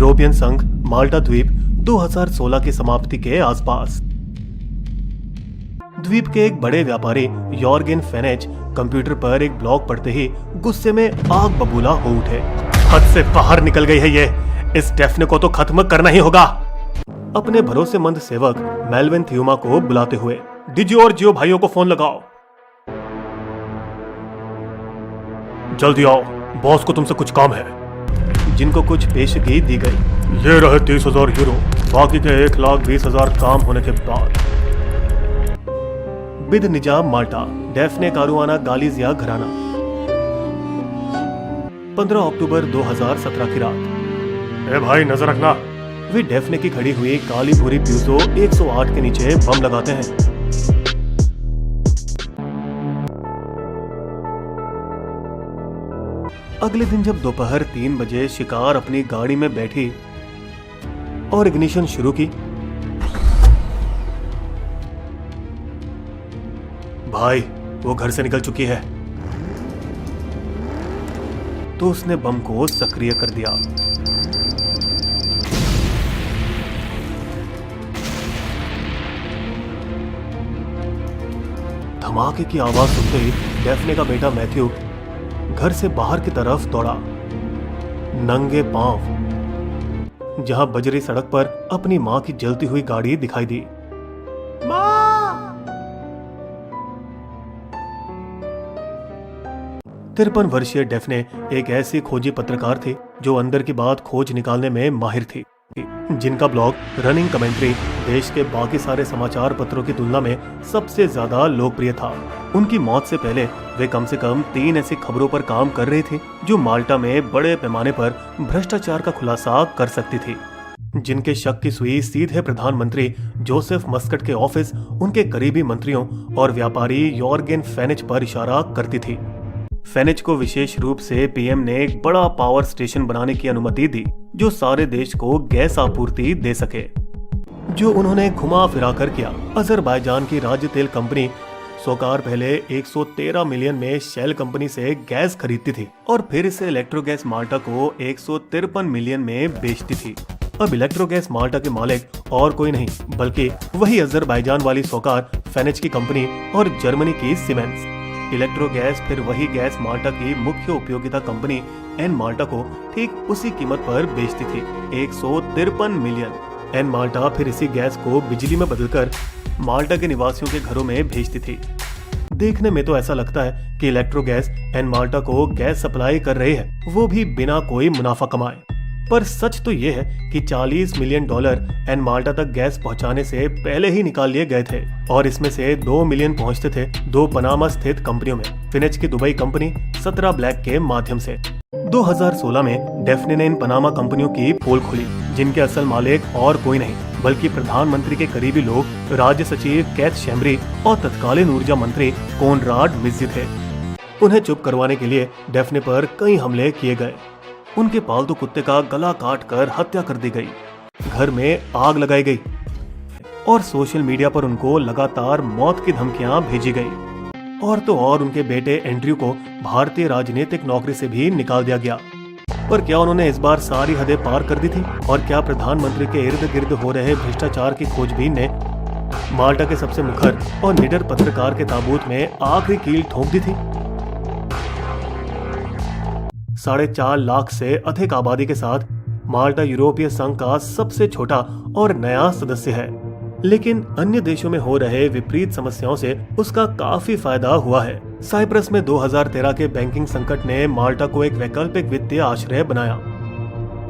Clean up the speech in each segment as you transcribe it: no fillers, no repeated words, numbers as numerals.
European संघ माल्टा द्वीप 2016 की समाप्ति के आसपास। द्वीप के एक बड़े व्यापारी यॉर्गेन फेनेच कंप्यूटर पर एक ब्लॉग पढ़ते ही गुस्से में आग बबूला हो उठे। हद से बाहर निकल गई है ये, इस डेफ्ने को तो खत्म करना ही होगा। अपने भरोसेमंद सेवक मेल्विन थियुमा को बुलाते हुए डिजियो और जियो भाइयों को फोन लगाओ। जल्दी आओ, बॉस को तुमसे कुछ काम है। जिनको कुछ पेशगी दी गई। ये रहे 30,000 यूरो, बाकी के 1,20,000 काम होने के बाद। बिद निजाम माल्टा, डेफ्ने कारुआना गालिजिया घराना। 15 अक्टूबर 2017 की रात। ए भाई नजर रखना। वे डेफ्ने की खड़ी हुई काली भूरी प्यूजो 108 के नीचे बम लगाते हैं। अगले दिन जब दोपहर 3 बजे शिकार अपनी गाड़ी में बैठी और इग्निशन शुरू की, भाई वो घर से निकल चुकी है, तो उसने बम को सक्रिय कर दिया। धमाके की आवाज सुनते ही डेफ्ने का बेटा मैथ्यू घर से बाहर की तरफ दौड़ा, नंगे पांव, जहां बजरी सड़क पर अपनी मां की जलती हुई गाड़ी दिखाई दी। मां! 53 वर्षीय डेफ्ने एक ऐसी खोजी पत्रकार थी जो अंदर की बात खोज निकालने में माहिर थी, जिनका ब्लॉग रनिंग कमेंट्री देश के बाकी सारे समाचार पत्रों की तुलना में सबसे ज्यादा लोकप्रिय था। उनकी मौत से पहले वे कम से कम 3 ऐसी खबरों पर काम कर रही थी जो माल्टा में बड़े पैमाने पर भ्रष्टाचार का खुलासा कर सकती थी, जिनके शक की सुई सीधे प्रधानमंत्री जोसेफ मस्कट के ऑफिस, उनके करीबी मंत्रियों और व्यापारी यॉर्गेन फेनेच पर इशारा करती थी। फेनेच को विशेष रूप से पीएम ने एक बड़ा पावर स्टेशन बनाने की अनुमति दी जो सारे देश को गैस आपूर्ति दे सके, जो उन्होंने घुमा फिरा कर किया। अजरबैजान की राज्य तेल कंपनी सोकार पहले 113 मिलियन में शेल कंपनी से गैस खरीदती थी और फिर इसे इलेक्ट्रोगैस माल्टा को 153 मिलियन में बेचती थी। अब इलेक्ट्रोगैस माल्टा के मालिक और कोई नहीं बल्कि वही अजरबैजान वाली सोकार फेनेच की कंपनी और जर्मनी की सीमेंस। इलेक्ट्रोगैस फिर वही गैस माल्टा की मुख्य उपयोगिता कंपनी एन माल्टा को ठीक उसी कीमत पर बेचती थी, 153 मिलियन। एन माल्टा फिर इसी गैस को बिजली में बदलकर माल्टा के निवासियों के घरों में भेजती थी। देखने में तो ऐसा लगता है कि इलेक्ट्रोगैस एन माल्टा को गैस सप्लाई कर रही है, वो भी बिना कोई मुनाफा कमाए। पर सच तो ये है कि $40 मिलियन एन माल्टा तक गैस पहुंचाने से पहले ही निकाल लिए गए थे और इसमें से 2 मिलियन पहुंचते थे 2 पनामा स्थित कंपनियों में, फिनेच की दुबई कंपनी 17 ब्लैक के माध्यम से। 2016 में डेफ्ने ने इन पनामा कंपनियों की पोल खोली, जिनके असल मालिक और कोई नहीं बल्कि प्रधानमंत्री के करीबी लोग, राज्य सचिव कैथ शेम्बरी और तत्कालीन ऊर्जा मंत्री कोनराड मिज्जी थे। उन्हें चुप करवाने के लिए डेफ्ने पर कई हमले किए गए। उनके पालतू कुत्ते का गला काट कर हत्या कर दी गई, घर में आग लगाई गई और सोशल मीडिया पर उनको लगातार मौत की धमकियां भेजी गई। और तो और उनके बेटे एंड्रयू को भारतीय राजनीतिक नौकरी से भी निकाल दिया गया। पर क्या उन्होंने इस बार सारी हदें पार कर दी थी? और क्या प्रधानमंत्री के इर्द गिर्द हो रहे भ्रष्टाचार की खोजबीन ने माल्टा के सबसे मुखर और निडर पत्रकार के ताबूत में आखिरी कील ठोक दी थी? 4.5 लाख से अधिक आबादी के साथ माल्टा यूरोपीय संघ का सबसे छोटा और नया सदस्य है, लेकिन अन्य देशों में हो रहे विपरीत समस्याओं से उसका काफी फायदा हुआ है। साइप्रस में 2013 के बैंकिंग संकट ने माल्टा को एक वैकल्पिक वित्तीय आश्रय बनाया।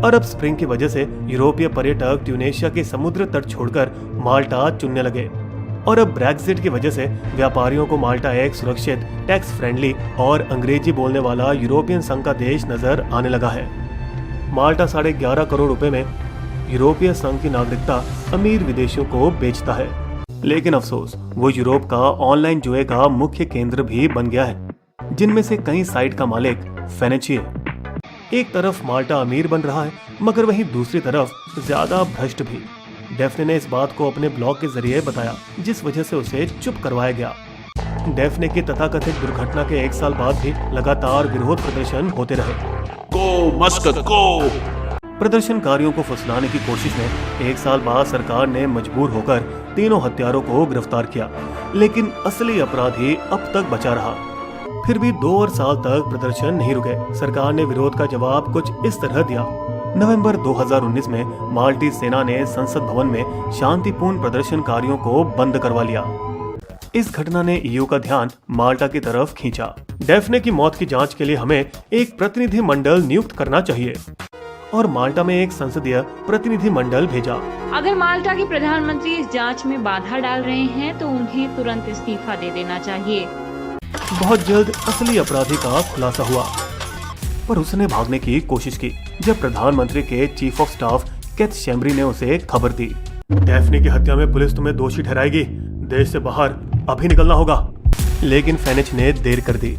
अरब स्प्रिंग की वजह से यूरोपीय पर्यटक ट्यूनेशिया के समुद्र तट छोड़कर माल्टा चुनने लगे और अब ब्रेक्जिट की वजह से व्यापारियों को माल्टा एक सुरक्षित, टैक्स फ्रेंडली और अंग्रेजी बोलने वाला यूरोपियन संघ का देश नजर आने लगा है। माल्टा 11.5 करोड़ रुपए में यूरोपीय संघ की नागरिकता अमीर विदेशियों को बेचता है, लेकिन अफसोस वो यूरोप का ऑनलाइन जुए का मुख्य केंद्र भी बन गया है, जिनमें से कई साइट का मालिक फेनेच ही है। एक तरफ माल्टा अमीर बन रहा है, मगर वहीं दूसरी तरफ ज्यादा भ्रष्ट भी। डेफ्ने ने इस बात को अपने ब्लॉग के जरिए बताया, जिस वजह से उसे चुप करवाया गया। डेफ्ने की तथाकथित दुर्घटना के 1 साल बाद भी लगातार विरोध प्रदर्शन होते रहे। गो मस्कट गो! प्रदर्शनकारियों को फुसलाने की कोशिश में 1 साल बाद सरकार ने मजबूर होकर तीनों हत्यारों को गिरफ्तार किया, लेकिन असली अपराधी अब तक बचा रहा। फिर भी 2 और साल तक प्रदर्शन नहीं रुके। सरकार ने विरोध का जवाब कुछ इस तरह दिया। नवंबर 2019 में माल्टी सेना ने संसद भवन में शांतिपूर्ण प्रदर्शनकारियों को बंद करवा लिया। इस घटना ने ईयू का ध्यान माल्टा की तरफ खींचा। डैफ्ने की मौत की जांच के लिए हमें एक प्रतिनिधि मंडल नियुक्त करना चाहिए और माल्टा में एक संसदीय प्रतिनिधि मंडल भेजा। अगर माल्टा के प्रधानमंत्री इस जांच में बाधा डाल रहे हैं तो उन्हें तुरंत इस्तीफा दे देना चाहिए। बहुत जल्द असली अपराधी का खुलासा हुआ, पर उसने भागने की कोशिश की जब प्रधानमंत्री के चीफ ऑफ स्टाफ केथ शैम्बरी ने उसे खबर दी। डैफ्ने की हत्या में पुलिस तुम्हें दोषी ठहराएगी, देश से बाहर अभी निकलना होगा। लेकिन फेनिच ने देर कर दी।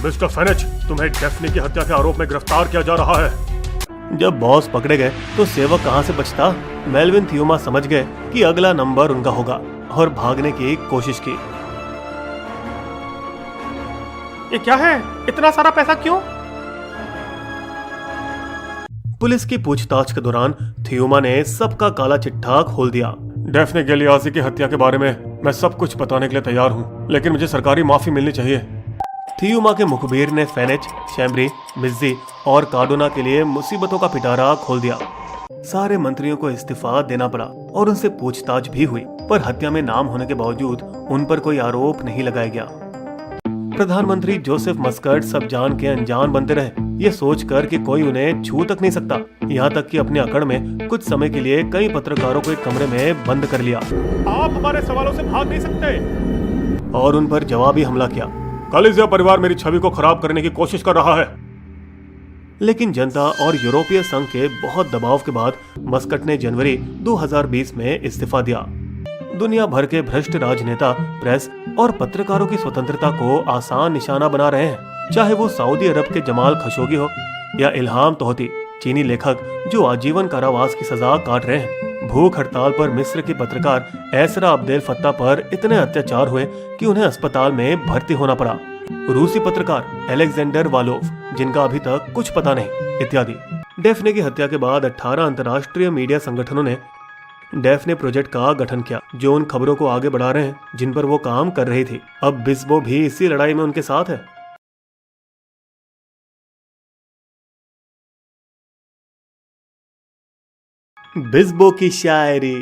मिस्टर फेनिच, तुम्हें डैफ्ने की हत्या के आरोप में गिरफ्तार किया जा रहा है। जब बॉस पकड़े गए तो सेवक कहां से बचता। मेल्विन थियोमा समझ गए कि अगला नंबर उनका होगा और भागने की कोशिश की। ये क्या है? इतना सारा पैसा क्यों? पुलिस की पूछताछ के दौरान थियोमा ने सबका काला चिट्ठा खोल दिया। डैफ्ने गैलियासी की हत्या के बारे में मैं सब कुछ बताने के लिए तैयार हूँ, लेकिन मुझे सरकारी माफी मिलनी चाहिए। थियोमा के मुखबिर ने फेनिच, शैम्बरी, मिज्जी और कार्डोना के लिए मुसीबतों का पिटारा खोल दिया। सारे मंत्रियों को इस्तीफा देना पड़ा और उनसे पूछताछ भी हुई, पर हत्या में नाम होने के बावजूद उन पर कोई आरोप नहीं लगाया गया। प्रधानमंत्री जोसेफ मस्कट सब जान के अनजान बनते रहे, ये सोचकर कि कोई उन्हें छू तक नहीं सकता। यहाँ तक कि अपने अकड़ में कुछ समय के लिए कई पत्रकारों को एक कमरे में बंद कर लिया। आप हमारे सवालों से भाग नहीं सकते। और उन पर जवाबी हमला किया। कलिजिया परिवार मेरी छवि को खराब करने की कोशिश कर रहा है। लेकिन जनता और यूरोपीय संघ के बहुत दबाव के बाद मस्कट ने जनवरी 2020 में इस्तीफा दिया। दुनिया भर के भ्रष्ट राजनेता प्रेस और पत्रकारों की स्वतंत्रता को आसान निशाना बना रहे हैं, चाहे वो सऊदी अरब के जमाल खशोगी हो या इल्हाम तोहती, चीनी लेखक जो आजीवन कारावास की सजा काट रहे हैं। भूख हड़ताल पर मिस्र के पत्रकार ऐसरा अब्देल फत्ता पर इतने अत्याचार हुए कि उन्हें अस्पताल में भर्ती होना पड़ा। रूसी पत्रकार एलेक्जेंडर वालोव, जिनका अभी तक कुछ पता नहीं, इत्यादि। डैफ्ने की हत्या के बाद 18 अंतर्राष्ट्रीय मीडिया संगठनों ने डैफ्ने प्रोजेक्ट का गठन किया, जो उन खबरों को आगे बढ़ा रहे हैं जिन पर वो काम कर रही थी। अब बिस्बो भी इसी लड़ाई में उनके साथ है। बिस्बो की शायरी।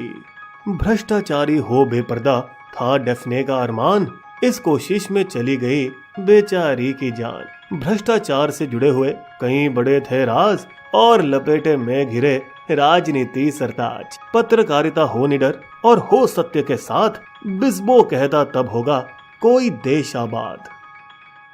भ्रष्टाचारी हो बेपर्दा था डैफ्ने का अरमान, इस कोशिश में चली गई बेचारी की जान। भ्रष्टाचार से जुड़े हुए कई बड़े थे राज और लपेटे में घिरे राजनीति सरताज। पत्रकारिता हो निडर और हो सत्य के साथ, बिस्बो कहता तब होगा कोई देश आबाद।